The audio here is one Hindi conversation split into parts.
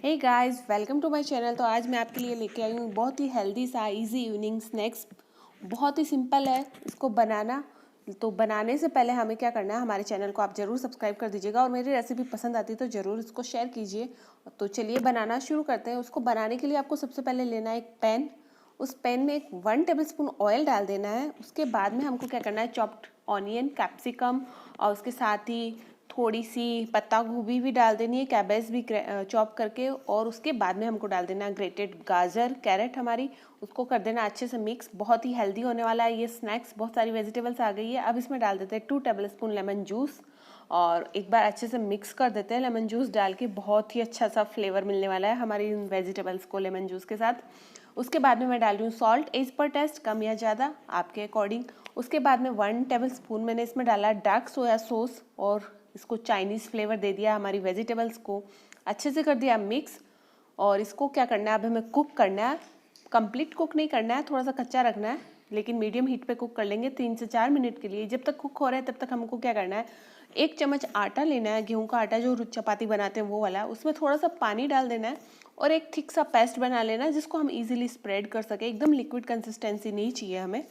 Hey guys, welcome to my channel. तो आज मैं आपके लिए लेके आई हूँ बहुत ही हेल्दी सा इजी इवनिंग स्नैक्स। बहुत ही सिंपल है इसको बनाना। तो बनाने से पहले हमें क्या करना है, हमारे चैनल को आप ज़रूर सब्सक्राइब कर दीजिएगा और मेरी रेसिपी पसंद आती है तो ज़रूर इसको शेयर कीजिए। तो चलिए बनाना शुरू करते हैं। उसको बनाने के लिए आपको सबसे पहले लेना है एक पैन। उस पैन में 1 टेबलस्पून ऑयल डाल देना है। उसके बाद में हमको क्या करना है, चॉप्ड ऑनियन, कैप्सिकम और उसके साथ ही थोड़ी सी पत्ता गोभी भी डाल देनी है, कैबेज भी चॉप करके। और उसके बाद में हमको डाल देना ग्रेटेड गाजर, कैरेट हमारी, उसको कर देना अच्छे से मिक्स। बहुत ही हेल्दी होने वाला है ये स्नैक्स, बहुत सारी वेजिटेबल्स आ गई है। अब इसमें डाल देते हैं 2 टेबलस्पून लेमन जूस और एक बार अच्छे से मिक्स कर देते हैं। लेमन जूस डाल के बहुत ही अच्छा सा फ्लेवर मिलने वाला है हमारी इन वेजिटेबल्स को लेमन जूस के साथ। उसके बाद में मैं डाल रही हूँ सॉल्ट एज पर टेस्ट, कम या ज़्यादा आपके अकॉर्डिंग। उसके बाद में 1 टेबलस्पून मैंने इसमें डाला डार्क सोया सॉस और इसको चाइनीज़ फ्लेवर दे दिया हमारी वेजिटेबल्स को, अच्छे से कर दिया मिक्स। और इसको क्या करना है, अब हमें कुक करना है। कंप्लीट कुक नहीं करना है, थोड़ा सा कच्चा रखना है, लेकिन मीडियम हीट पे कुक कर लेंगे 3 से 4 मिनट के लिए। जब तक कुक हो रहा है तब तक हमको क्या करना है, 1 चम्मच आटा लेना है, गेहूं का आटा जो चपाती बनाते हैं वो वाला। उसमें थोड़ा सा पानी डाल देना है और एक थिक सा पेस्ट बना लेना है जिसको हम इजीली स्प्रेड कर सके। एकदम लिक्विड कंसिस्टेंसी नहीं चाहिए हमें।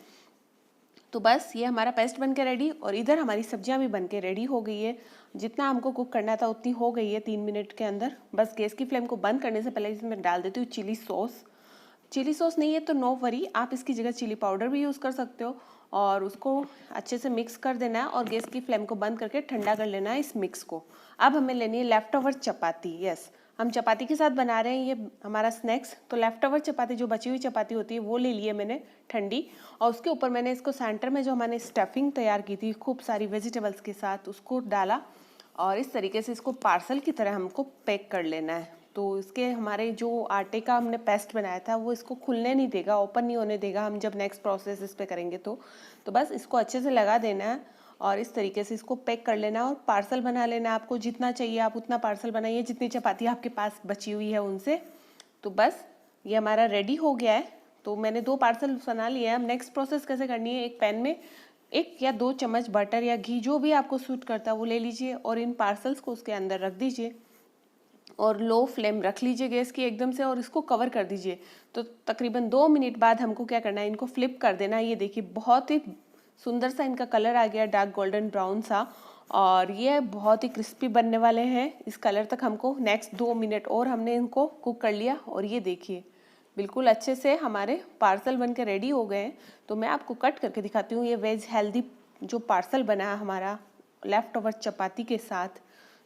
तो बस ये हमारा पेस्ट बन के रेडी। और इधर हमारी सब्जियां भी बन के रेडी हो गई है। जितना हमको कुक करना था उतनी हो गई है 3 मिनट के अंदर। बस गैस की फ्लेम को बंद करने से पहले इसमें डाल देती हूँ चिली सॉस। चिली सॉस नहीं है तो नो वरी, आप इसकी जगह चिली पाउडर भी यूज़ कर सकते हो। और उसको अच्छे से मिक्स कर देना है और गैस की फ्लेम को बंद करके ठंडा कर लेना है इस मिक्स को। अब हमें लेनी है लेफ्ट ओवर चपाती। यस, हम चपाती के साथ बना रहे हैं ये हमारा स्नैक्स। तो लेफ्ट ओवर चपाती, जो बची हुई चपाती होती है, वो ले ली है मैंने ठंडी। और उसके ऊपर मैंने इसको सेंटर में जो मैंने स्टफिंग तैयार की थी खूब सारी वेजिटेबल्स के साथ, उसको डाला। और इस तरीके से इसको पार्सल की तरह हमको पैक कर लेना है। तो इसके हमारे जो आटे का हमने पेस्ट बनाया था वो इसको खुलने नहीं देगा, ओपन नहीं होने देगा हम जब नेक्स्ट प्रोसेस इस पे करेंगे। तो बस इसको अच्छे से लगा देना है और इस तरीके से इसको पैक कर लेना और पार्सल बना लेना। आपको जितना चाहिए आप उतना पार्सल बनाइए, जितनी चपाती आपके पास बची हुई है उनसे। तो बस ये हमारा रेडी हो गया है। तो मैंने 2 पार्सल बना लिए हैं। अब नेक्स्ट प्रोसेस कैसे करनी है, एक पैन में 1 या 2 चम्मच बटर या घी, जो भी आपको सूट करता है वो ले लीजिए और इन पार्सल्स को उसके अंदर रख दीजिए और लो फ्लेम रख लीजिए गैस की एकदम से और इसको कवर कर दीजिए। तो तकरीबन 2 मिनट बाद हमको क्या करना है, इनको फ्लिप कर देना है। ये देखिए बहुत ही सुंदर सा इनका कलर आ गया, डार्क गोल्डन ब्राउन सा, और ये बहुत ही क्रिस्पी बनने वाले हैं। इस कलर तक हमको नेक्स्ट 2 मिनट और हमने इनको कुक कर लिया। और ये देखिए बिल्कुल अच्छे से हमारे पार्सल बन के रेडी हो गए हैं। तो मैं आपको कट करके दिखाती हूँ। ये वेज हेल्दी जो पार्सल बना है हमारा लेफ्ट ओवर चपाती के साथ,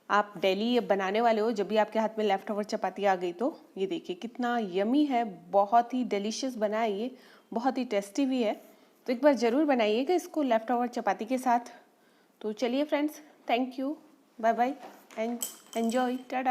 आप डेली ये बनाने वाले हो जब भी आपके हाथ में लेफ्ट ओवर चपाती आ गई तो ये देखिए कितना यमी है, बहुत ही डिलीशियस बना है ये, बहुत ही टेस्टी भी है। तो एक बार ज़रूर बनाइएगा इसको लेफ्ट ओवर चपाती के साथ। तो चलिए friends, thank you, bye bye and enjoy, Tata.